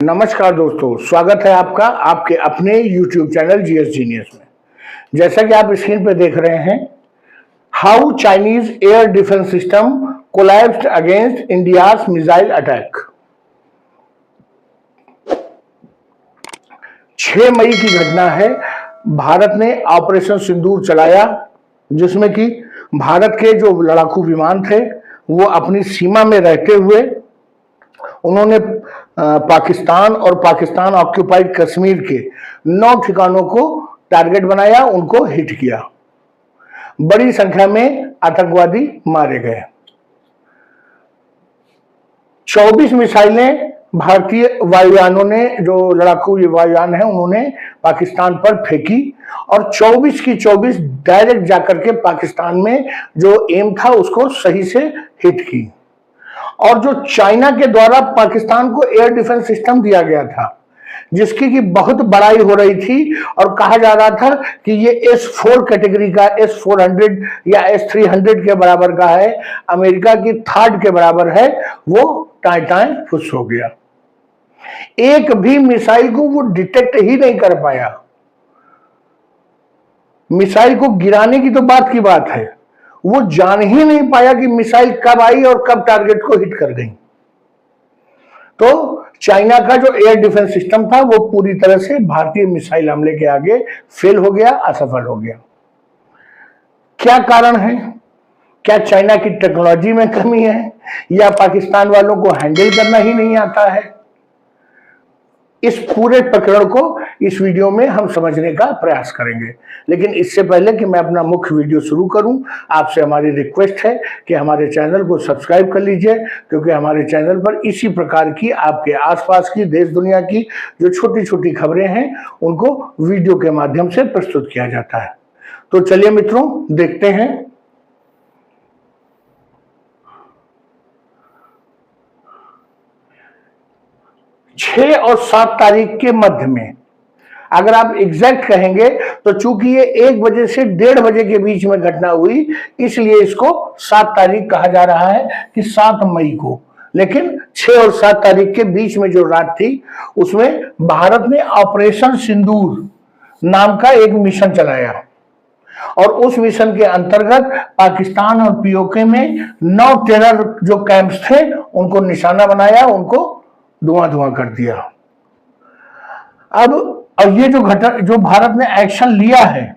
नमस्कार दोस्तों, स्वागत है आपका आपके अपने YouTube चैनल जीएस जीनियस में। जैसा कि आप स्क्रीन पर देख रहे हैं, how Chinese air defence system collapsed against India's missile attack. 6 मई की घटना है। भारत ने ऑपरेशन सिंदूर चलाया, जिसमें कि भारत के जो लड़ाकू विमान थे वो अपनी सीमा में रहते हुए उन्होंने पाकिस्तान और पाकिस्तान ऑक्यूपाइड कश्मीर के 9 ठिकानों को टारगेट बनाया, उनको हिट किया। बड़ी संख्या में आतंकवादी मारे गए। 24 मिसाइलें भारतीय वायुयानों ने, जो लड़ाकू वायुयान है, उन्होंने पाकिस्तान पर फेंकी और 24 की 24 डायरेक्ट जाकर के पाकिस्तान में जो एम था उसको सही से हिट की। और जो चाइना के द्वारा पाकिस्तान को एयर डिफेंस सिस्टम दिया गया था, जिसकी की बहुत बड़ाई हो रही थी और कहा जा रहा था कि ये S4 कैटेगरी का, S400 या S300 के बराबर का है, अमेरिका की थर्ड के बराबर है, वो टाएं फुस हो गया। एक भी मिसाइल को वो डिटेक्ट ही नहीं कर पाया। मिसाइल को गिराने की तो बात की बात है, वो जान ही नहीं पाया कि मिसाइल कब आई और कब टारगेट को हिट कर गई। तो चाइना का जो एयर डिफेंस सिस्टम था वो पूरी तरह से भारतीय मिसाइल हमले के आगे फेल हो गया, असफल हो गया। क्या कारण है? क्या चाइना की टेक्नोलॉजी में कमी है या पाकिस्तान वालों को हैंडल करना ही नहीं आता है? इस पूरे प्रकरण को इस वीडियो में हम समझने का प्रयास करेंगे। लेकिन इससे पहले कि मैं अपना मुख्य वीडियो शुरू करूं, आपसे हमारी रिक्वेस्ट है कि हमारे चैनल को सब्सक्राइब कर लीजिए, क्योंकि हमारे चैनल पर इसी प्रकार की आपके आसपास की देश दुनिया की जो छोटी छोटी खबरें हैं उनको वीडियो के माध्यम से प्रस्तुत किया जाता है। तो चलिए मित्रों, देखते हैं। 6 और 7 तारीख के मध्य में, अगर आप एग्जैक्ट कहेंगे तो चूंकि ये 1 बजे से 1:30 बजे के बीच में घटना हुई, इसलिए इसको 7 तारीख कहा जा रहा है कि 7 मई को। लेकिन 6 और 7 तारीख के बीच में जो रात थी, उसमें भारत ने ऑपरेशन सिंदूर नाम का एक मिशन चलाया और उस मिशन के अंतर्गत पाकिस्तान और पीओके में 9 टेरर जो कैंप्स थे उनको निशाना बनाया, उनको धुआं कर दिया। अब ये जो भारत ने एक्शन लिया है,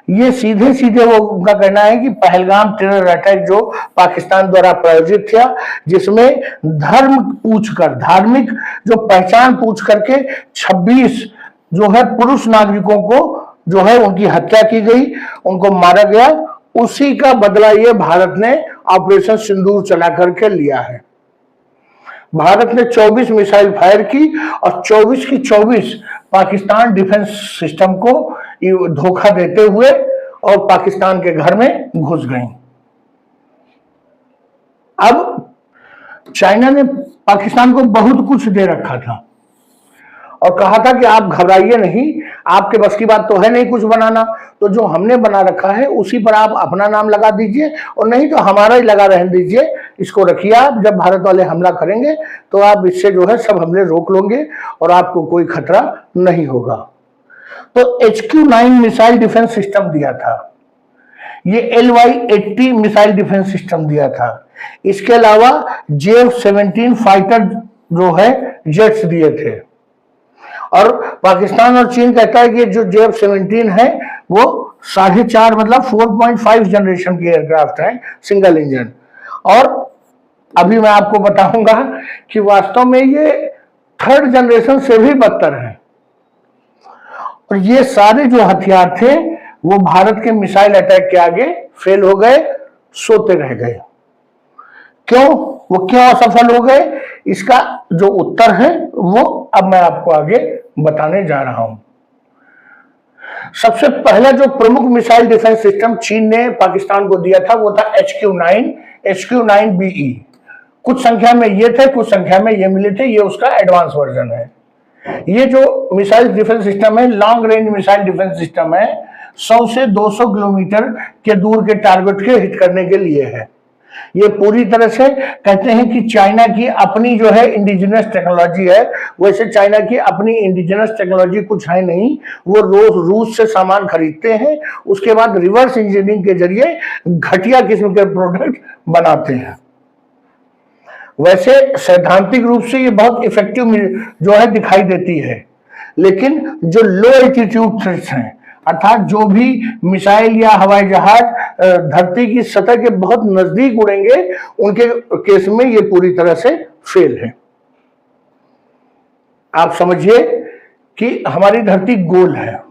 ये सीधे सीधे वो उनका कहना है कि पहलगाम टेरर अटैक जो पाकिस्तान द्वारा प्रायोजित था, जिसमें धर्म पूछकर, धार्मिक जो पहचान पूछ करके 26 जो है पुरुष नागरिकों को जो है उनकी हत्या की गई, उनको मारा गया, उसी का बदला ये भारत ने ऑपरेशन सिंदूर चला करके लिया है। भारत ने 24 मिसाइल फायर की और 24 की 24 पाकिस्तान डिफेंस सिस्टम को धोखा देते हुए और पाकिस्तान के घर में घुस गई। अब चाइना ने पाकिस्तान को बहुत कुछ दे रखा था और कहा था कि आप घबराइए नहीं, आपके बस की बात तो है नहीं कुछ बनाना, तो जो हमने बना रखा है उसी पर आप अपना नाम लगा दीजिए और नहीं तो हमारा ही लगा रहने दीजिए, इसको रखिए आप, जब भारत वाले हमला करेंगे तो आप इससे जो है सब हमले रोक लोगे और आपको कोई खतरा नहीं होगा। तो HQ-9 मिसाइल डिफेंस सिस्टम दिया था, ये LY-80 मिसाइल डिफेंस सिस्टम दिया था, इसके अलावा JF-17 फाइटर जो है जेट्स दिए थे। और पाकिस्तान और चीन कहता है कि जो JF-17 है वो 4.5 मतलब 4.5 जनरेशन की एयरक्राफ्ट है, सिंगल इंजन। और अभी मैं आपको बताऊंगा कि वास्तव में ये 3rd जनरेशन से भी बदतर है। और ये सारे जो हथियार थे वो भारत के मिसाइल अटैक के आगे फेल हो गए, सोते रह गए। क्यों? वो क्यों असफल हो गए? इसका जो उत्तर है वो अब मैं आपको आगे बताने जा रहा हूं। सबसे पहला जो प्रमुख मिसाइल डिफेंस सिस्टम चीन ने पाकिस्तान को दिया था वो था HQ-9BE। कुछ संख्या में ये थे, कुछ संख्या में ये मिले थे, ये उसका एडवांस वर्जन है। ये जो मिसाइल डिफेंस सिस्टम है, long range missile defence system है, 100 से 200 किलोमीटर के दूर के टारगेट के हिट करने के लिए है। ये पूरी तरह से कहते हैं कि चाइना की अपनी जो है इंडिजिनस टेक्नोलॉजी है। वैसे चाइना की अपनी इंडिजिनस टेक्नोलॉजी कुछ है नहीं, वो रोज रूस से सामान खरीदते हैं, उसके बाद रिवर्स इंजीनियरिंग के जरिए घटिया किस्म के प्रोडक्ट बनाते हैं। वैसे सैद्धांतिक रूप से ये बहुत इफेक्टिव जो है दिखाई देती है, लेकिन जो लो एल्टीट्यूड थ्रेट्स हैं, अर्थात जो भी मिसाइल या हवाई जहाज धरती की सतह के बहुत नजदीक उड़ेंगे, उनके केस में ये पूरी तरह से फेल है। आप समझिए कि हमारी धरती गोल है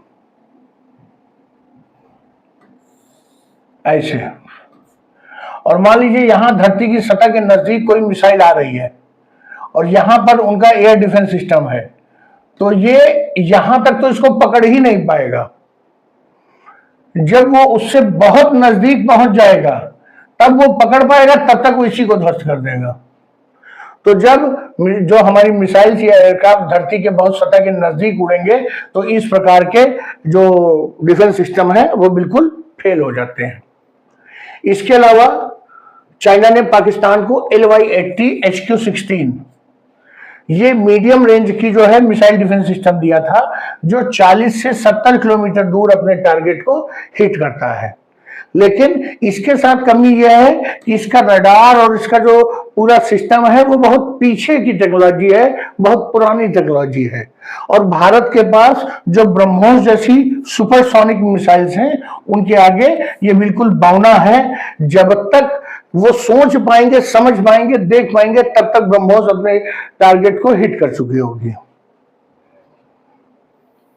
ऐसे, और मान लीजिए यहां धरती की सतह के नजदीक कोई मिसाइल आ रही है और यहां पर उनका एयर डिफेंस सिस्टम है, तो ये यहां तक तो इसको पकड़ ही नहीं पाएगा। जब वो उससे बहुत नजदीक पहुंच जाएगा तब वो पकड़ पाएगा, तब तक वो इसी को ध्वस्त कर देगा। तो जब जो हमारी मिसाइल्स या एयरक्राफ्ट धरती के बहुत सतह के नजदीक उड़ेंगे तो इस प्रकार के जो डिफेंस सिस्टम है वो बिल्कुल फेल हो जाते हैं। इसके अलावा चाइना ने पाकिस्तान को LY-80 HQ-16 ये मीडियम रेंज की जो है मिसाइल डिफेंस सिस्टम दिया था, जो 40 से 70 किलोमीटर दूर अपने टारगेट को हिट करता है। लेकिन इसके साथ कमी यह है कि इसका रडार और इसका जो पूरा सिस्टम है वो बहुत पीछे की टेक्नोलॉजी है, बहुत पुरानी टेक्नोलॉजी है। और भारत के पास जो ब्रह्मोस जैसी सुपरसोनिक मिसाइल्स हैं, उनके आगे ये बिल्कुल बौना है। जब तक वो सोच पाएंगे, समझ पाएंगे, देख पाएंगे, तब तक ब्रह्मोस अपने टारगेट को हिट कर चुकी होगी।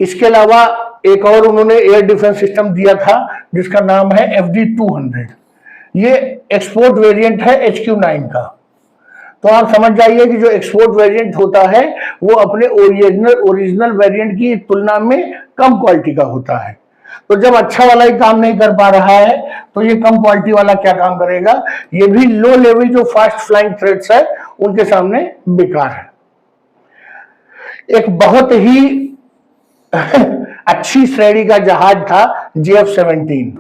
इसके अलावा एक और उन्होंने एयर डिफेंस सिस्टम दिया था जिसका नाम है FD-200। ये एक्सपोर्ट वेरिएंट है HQ-9 का। तो आप समझ जाइए कि जो एक्सपोर्ट वेरिएंट होता है वो अपने ओरिजिनल वेरिएंट की तुलना में कम क्वालिटी का होता है। तो जब अच्छा वाला ही काम नहीं कर पा रहा है तो ये कम क्वालिटी वाला क्या काम करेगा। ये भी लो लेवल जो फास्ट फ्लाइंग थ्रेट्स है उनके सामने बेकार है। एक बहुत ही अच्छी श्रेणी का जहाज था JF-17।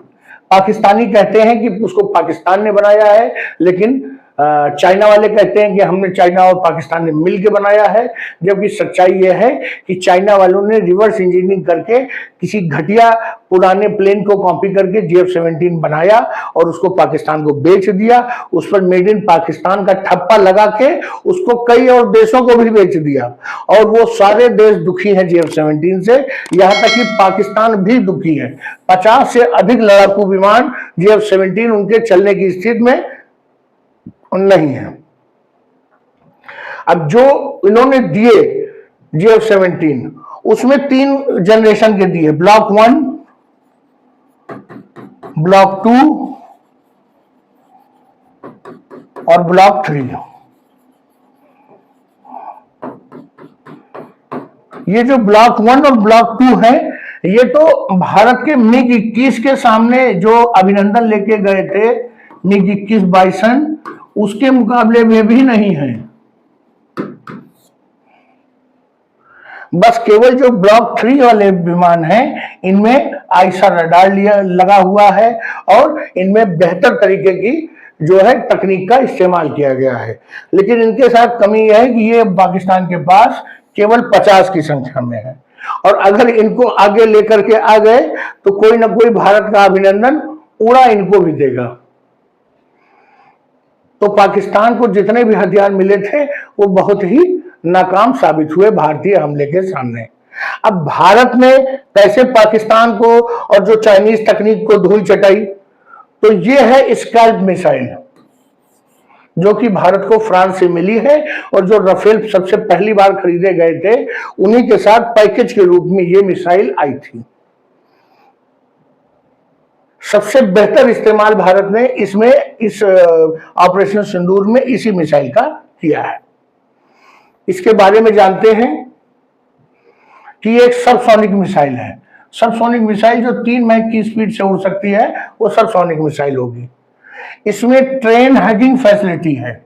पाकिस्तानी कहते हैं कि उसको पाकिस्तान ने बनाया है, लेकिन चाइना वाले कहते हैं कि हमने चाइना और पाकिस्तान ने मिलकर बनाया है। जबकि सच्चाई यह है कि चाइना वालों ने रिवर्स इंजीनियरिंग करके किसी घटिया पुराने प्लेन को कॉपी करके JF-17 बनाया और उसको पाकिस्तान को बेच दिया। उस पर मेड इन पाकिस्तान का ठप्पा लगा के उसको कई और देशों को भी बेच दिया, और वो सारे देश दुखी हैं JF-17 से, यहां तक कि पाकिस्तान भी दुखी है। 50 से अधिक लड़ाकू विमान JF-17 उनके चलने की स्थिति में नहीं है। अब जो इन्होंने दिए JF-17 उसमें 3 जनरेशन के दिए, ब्लॉक 1, ब्लॉक 2 और ब्लॉक 3। ये जो ब्लॉक 1 और ब्लॉक 2 है, ये तो भारत के MiG-21 के सामने जो अभिनंदन लेके गए थे, MiG-21 बाइसन, उसके मुकाबले में भी नहीं है। बस केवल जो ब्लॉक 3 वाले विमान हैं, इनमें आईसा रडार लगा हुआ है और इनमें बेहतर तरीके की जो है तकनीक का इस्तेमाल किया गया है। लेकिन इनके साथ कमी यह है कि ये पाकिस्तान के पास केवल 50 की संख्या में है, और अगर इनको आगे लेकर के आ गए तो कोई ना कोई भारत का अभिनंदन उड़ा इनको भी देगा। तो पाकिस्तान को जितने भी हथियार मिले थे वो बहुत ही नाकाम साबित हुए भारतीय हमले के सामने। अब भारत ने कैसे पाकिस्तान को और जो चाइनीज तकनीक को धूल चटाई, तो ये है स्कैल्प मिसाइल, जो कि भारत को फ्रांस से मिली है, और जो राफेल सबसे पहली बार खरीदे गए थे उन्हीं के साथ पैकेज के रूप में ये मिसाइल आई थी। सबसे बेहतर इस्तेमाल भारत ने इसमें इस ऑपरेशन सिंदूर में इसी मिसाइल का किया है। इसके बारे में जानते हैं कि एक सबसोनिक मिसाइल है। सबसोनिक मिसाइल जो 3 मैक की स्पीड से उड़ सकती है वो सबसोनिक मिसाइल होगी। इसमें ट्रेन हैगिंग फैसिलिटी है,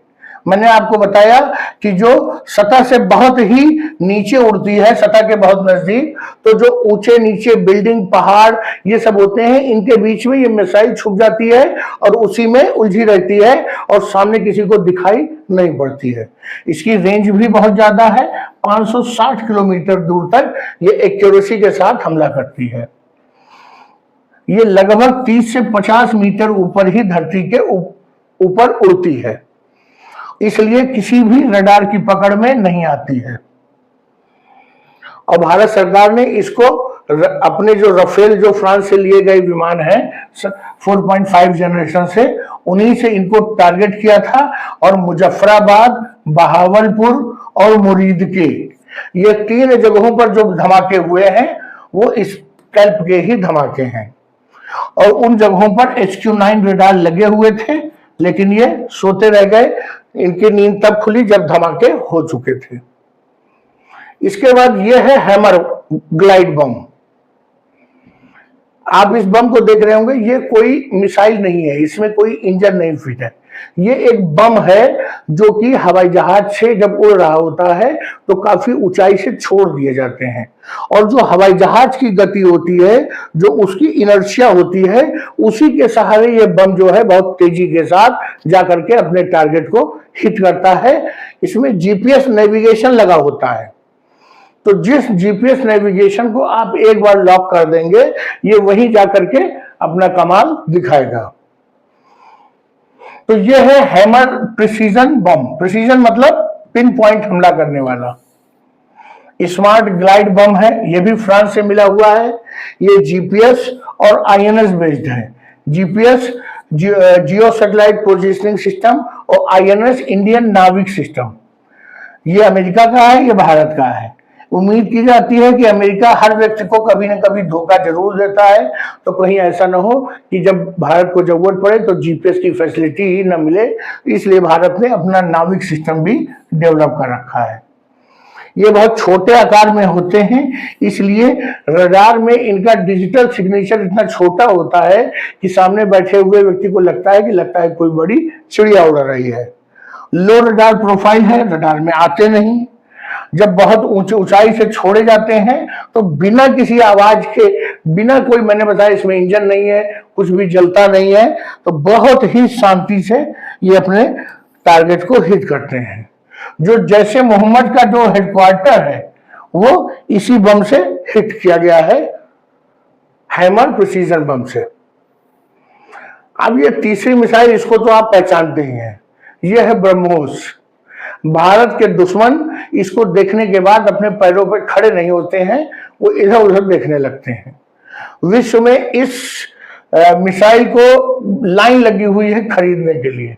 मैंने आपको बताया कि जो सतह से बहुत ही नीचे उड़ती है, सतह के बहुत नजदीक, तो जो ऊंचे नीचे बिल्डिंग पहाड़ ये सब होते हैं, इनके बीच में ये मिसाइल छुप जाती है और उसी में उलझी रहती है और सामने किसी को दिखाई नहीं पड़ती है। इसकी रेंज भी बहुत ज्यादा है, 560 किलोमीटर दूर तक ये एक्यूरेसी के साथ हमला करती है। ये लगभग 30 से 50 मीटर ऊपर ही धरती के ऊपर उड़ती है, इसलिए किसी भी रडार की पकड़ में नहीं आती है। और भारत सरकार ने इसको अपने जो राफेल जो फ्रांस से लिए गए विमान हैं 4.5 जनरेशन से, उन्हीं से इनको टारगेट किया था और मुजफ्फराबाद, बहावलपुर और मुरीदके ये 3 जगहों पर जो धमाके हुए हैं वो इस स्कैल्प के ही धमाके हैं। और उन जगहों पर HQ-9 रडार लगे हुए थे, लेकिन ये सोते रह गए, इनकी नींद तब खुली जब धमाके हो चुके थे। इसके बाद यह है हैमर ग्लाइड बम। आप इस बम को देख रहे होंगे, ये कोई मिसाइल नहीं है, इसमें कोई इंजन नहीं फिट है। ये एक बम है जो कि हवाई जहाज से जब उड़ रहा होता है तो काफी ऊंचाई से छोड़ दिए जाते हैं, और जो हवाई जहाज की गति होती है, जो उसकी इनर्शिया होती है, उसी के सहारे ये बम जो है बहुत तेजी के साथ जाकर के अपने टारगेट को हिट करता है। इसमें जीपीएस नेविगेशन लगा होता है, तो जिस जीपीएस नेविगेशन को आप एक बार लॉक कर देंगे, ये वहीं जाकर के अपना कमाल दिखाएगा। तो ये है हैमर प्रिसीजन बम। प्रिसीजन मतलब पिन पॉइंट हमला करने वाला। स्मार्ट ग्लाइड बम है, ये भी फ्रांस से मिला हुआ है। ये जीपीएस और आईएनएस बेस्ड है। जीपीएस जियो सैटेलाइट पोजिशनिंग सिस्टम और आईएनएस इंडियन नाविक सिस्टम। ये अमेरिका का है, ये भारत का है। उम्मीद की जाती है कि अमेरिका हर व्यक्ति को कभी न कभी धोखा जरूर देता है, तो कहीं ऐसा न हो कि जब भारत को जरूरत पड़े तो जीपीएस की फैसिलिटी ही न मिले, इसलिए भारत ने अपना नाविक सिस्टम भी डेवलप कर रखा है। ये बहुत छोटे आकार में होते हैं, इसलिए रडार में इनका डिजिटल सिग्नेचर इतना छोटा होता है कि सामने बैठे हुए व्यक्ति को लगता है कोई बड़ी चिड़िया उड़ रही है। लो रडार प्रोफाइल है, रडार में आते नहीं। जब बहुत ऊंचाई से छोड़े जाते हैं तो बिना किसी आवाज के, बिना कोई, मैंने बताया इसमें इंजन नहीं है, कुछ भी जलता नहीं है, तो बहुत ही शांति से ये अपने टारगेट को हिट करते हैं। जो जैसे मोहम्मद का जो हेडक्वार्टर है वो इसी बम से हिट किया गया है, हैमर प्रिसीजन बम से। अब ये तीसरी मिसाइल, इसको तो आप पहचानते ही हैं, ये है ब्रह्मोस। भारत के दुश्मन इसको देखने के बाद अपने पैरों पर खड़े नहीं होते हैं, वो इधर उधर देखने लगते हैं। विश्व में इस मिसाइल को लाइन लगी हुई है खरीदने के लिए।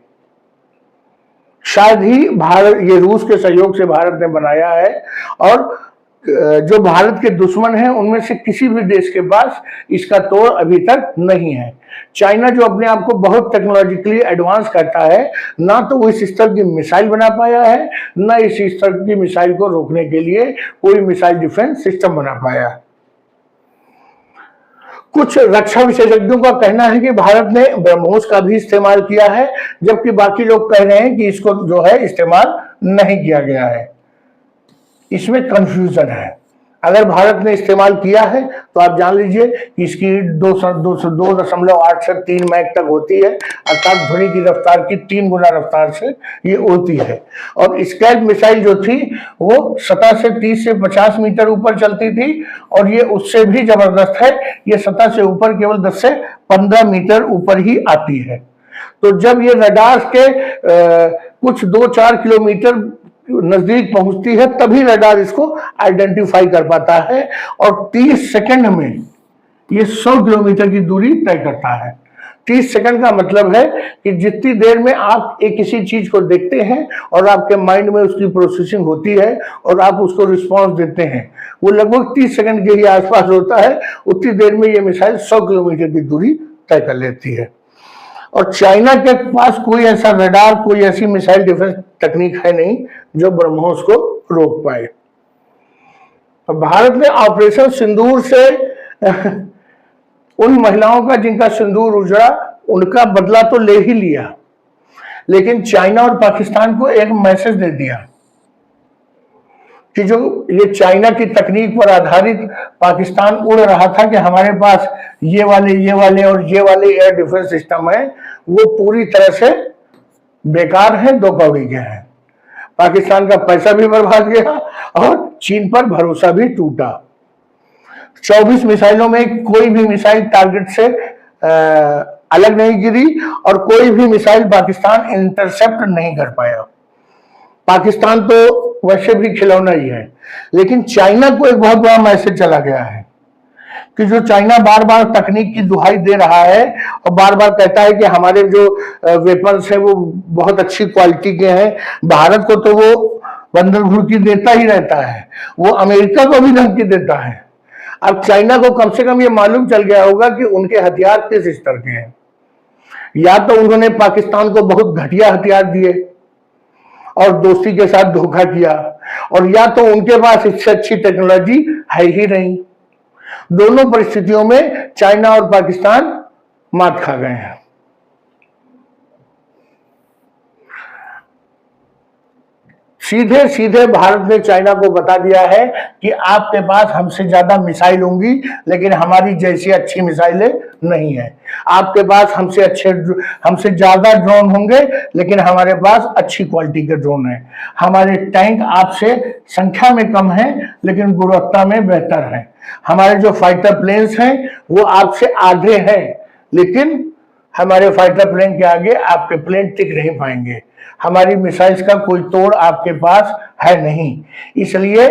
शायद ही भारत, ये रूस के सहयोग से भारत ने बनाया है, और जो भारत के दुश्मन हैं उनमें से किसी भी देश के पास इसका तोड़ अभी तक नहीं है। चाइना जो अपने आप को बहुत टेक्नोलॉजिकली एडवांस करता है, ना तो वो इस स्तर की मिसाइल बना पाया है, ना इस स्तर की मिसाइल को रोकने के लिए कोई मिसाइल डिफेंस सिस्टम बना पाया है। कुछ रक्षा विशेषज्ञों का कहना है कि भारत ने ब्रह्मोस का भी इस्तेमाल किया है, जबकि बाकी लोग कह रहे हैं कि इसको जो है इस्तेमाल नहीं किया गया है। इसमें कंफ्यूजन है। अगर भारत ने इस्तेमाल किया है तो आप जान लीजिए कि इसकी 2.8 से 3 मैक तक होती है, अर्थात ध्वनि की रफ्तार की 3 गुना रफ्तार से ये उड़ती है। और स्कैल्प मिसाइल जो थी वो सतह से 30 से 50 मीटर ऊपर चलती थी, और ये उससे भी जबरदस्त है, ये सतह से ऊपर केवल 10 से 15 मीटर ऊपर ही आती है। तो जब ये रडार के कुछ 2-4 किलोमीटर नजदीक पहुंचती है तभी रडार इसको आइडेंटिफाई कर पाता है, और 30 सेकंड में ये 100 किलोमीटर की दूरी तय करता है। 30 सेकंड का मतलब है कि जितनी देर में आप एक किसी चीज को देखते हैं और आपके माइंड में उसकी प्रोसेसिंग होती है और आप उसको रिस्पॉन्स देते हैं, वो लगभग 30 सेकंड के ही आसपास होता है। उतनी देर में ये मिसाइल 100 किलोमीटर की दूरी तय कर लेती है। और चाइना के पास कोई ऐसा रडार, कोई ऐसी मिसाइल डिफेंस तकनीक है नहीं जो ब्रह्मोस को रोक पाए। तो भारत ने ऑपरेशन सिंदूर से उन महिलाओं का जिनका सिंदूर उजड़ा, उनका बदला तो ले ही लिया, लेकिन चाइना और पाकिस्तान को एक मैसेज दे दिया कि जो ये चाइना की तकनीक पर आधारित पाकिस्तान उड़ रहा था कि हमारे पास ये वाले और ये वाले एयर डिफेंस सिस्टम है, वो पूरी तरह से बेकार है, दो कौड़ी के हैं। पाकिस्तान का पैसा भी बर्बाद गया और चीन पर भरोसा भी टूटा। 24 मिसाइलों में कोई भी मिसाइल टारगेट से अलग नहीं गिरी और कोई भी मिसाइल पाकिस्तान इंटरसेप्ट नहीं कर पाया। पाकिस्तान तो वैसे भी खिलौना ही है, लेकिन चाइना को एक बहुत बड़ा मैसेज चला गया है कि जो चाइना बार बार तकनीक की दुहाई दे रहा है और बार बार कहता है कि हमारे जो वेपन्स है वो बहुत अच्छी क्वालिटी के हैं, भारत को तो वो बंदर भुड़की देता ही रहता है, वो अमेरिका को भी धमकी देता है। अब चाइना को कम से कम ये मालूम चल गया होगा कि उनके हथियार किस स्तर के हैं। या तो उन्होंने पाकिस्तान को बहुत घटिया हथियार दिए और दोस्ती के साथ धोखा किया, और या तो उनके पास इससे अच्छी टेक्नोलॉजी है ही नहीं। दोनों परिस्थितियों में चाइना और पाकिस्तान मात खा गए हैं। सीधे सीधे भारत ने चाइना को बता दिया है कि आपके पास हमसे ज्यादा मिसाइल होंगी, लेकिन हमारी जैसी अच्छी मिसाइलें नहीं है। आपके पास हमसे ज्यादा ड्रोन होंगे, लेकिन हमारे पास अच्छी क्वालिटी के ड्रोन है। हमारे टैंक आपसे संख्या में कम है, लेकिन गुणवत्ता में बेहतर है। हमारे जो फाइटर प्लेन्स हैं वो आपसे आधे हैं, लेकिन हमारे फाइटर प्लेन के आगे आपके प्लेन टिक नहीं पाएंगे। हमारी मिसाइल्स का कोई तोड़ आपके पास है नहीं। इसलिए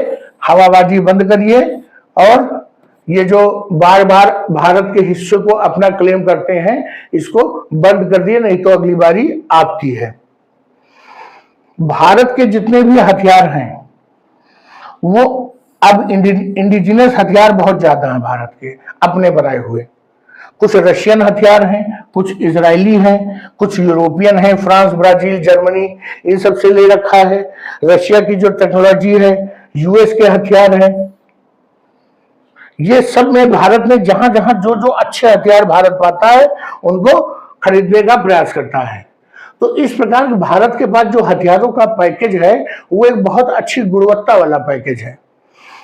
हवाबाजी बंद करिए और ये जो बार बार भारत के हिस्से को अपना क्लेम करते हैं, इसको बंद कर दिए, नहीं तो अगली बारी आपकी है। भारत के जितने भी हथियार हैं वो अब इंडिजिनस हथियार बहुत ज्यादा हैं भारत के अपने बनाए हुए। कुछ रशियन हथियार हैं, कुछ इजरायली हैं, कुछ यूरोपियन हैं, फ्रांस, ब्राजील, जर्मनी, इन सब से ले रखा है। रशिया की जो टेक्नोलॉजी है, यूएस के हथियार हैं, ये सब में भारत ने जहां जहां जो जो अच्छे हथियार भारत पाता है उनको खरीदने का प्रयास करता है। तो इस प्रकार भारत के पास जो हथियारों का पैकेज है वो एक बहुत अच्छी गुणवत्ता वाला पैकेज है।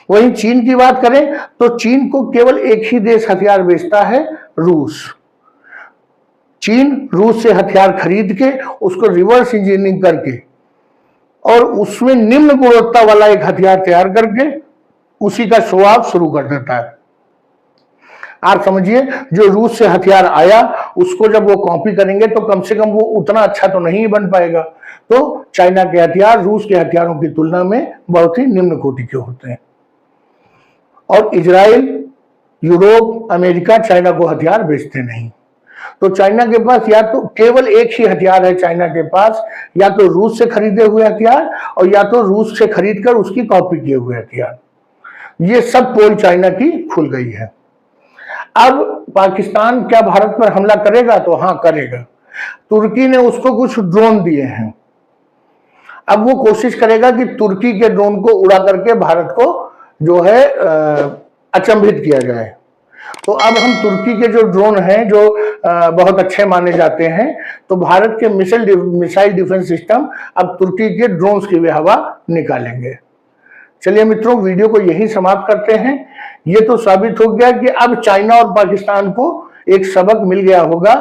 वहीं चीन की बात करें तो चीन को केवल एक ही देश हथियार बेचता है, रूस। चीन रूस से हथियार खरीद के उसको रिवर्स इंजीनियरिंग करके और उसमें निम्न गुणवत्ता वाला एक हथियार तैयार करके उसी का शो ऑफ शुरू कर देता है। आप समझिए, जो रूस से हथियार आया उसको जब वो कॉपी करेंगे तो कम से कम वो उतना अच्छा तो नहीं बन पाएगा। तो चाइना के हथियार रूस के हथियारों की तुलना में बहुत ही निम्न कोटि के होते हैं। और इजराइल, यूरोप, अमेरिका चाइना को हथियार बेचते नहीं। तो चाइना के पास या तो केवल एक ही हथियार है चाइना के पास, या तो रूस से खरीदे हुए हथियार और या तो रूस से खरीदकर उसकी कॉपी किए हुए हथियार। ये सब पोल चाइना की खुल गई है। अब पाकिस्तान क्या भारत पर हमला करेगा? तो हाँ, करेगा। तुर्की ने उसको कुछ ड्रोन दिए हैं। अब वो कोशिश करेगा कि तुर्की के ड्रोन को उड़ा करके भारत को जो है अचंभित किया जाए। तो अब हम तुर्की के जो ड्रोन हैं जो बहुत अच्छे माने जाते हैं, तो भारत के मिसाइल डिफेंस सिस्टम अब तुर्की के ड्रोन्स की भी हवा निकालेंगे। चलिए मित्रों, वीडियो को यही समाप्त करते हैं। ये तो साबित हो गया कि अब चाइना और पाकिस्तान को एक सबक मिल गया होगा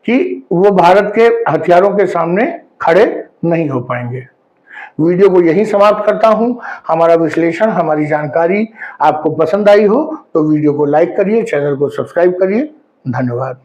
कि वो भारत के हथियारों के सामने खड़े नहीं हो पाएंगे। वीडियो को यही समाप्त करता हूं। हमारा विश्लेषण, हमारी जानकारी आपको पसंद आई हो तो वीडियो को लाइक करिए, चैनल को सब्सक्राइब करिए। धन्यवाद।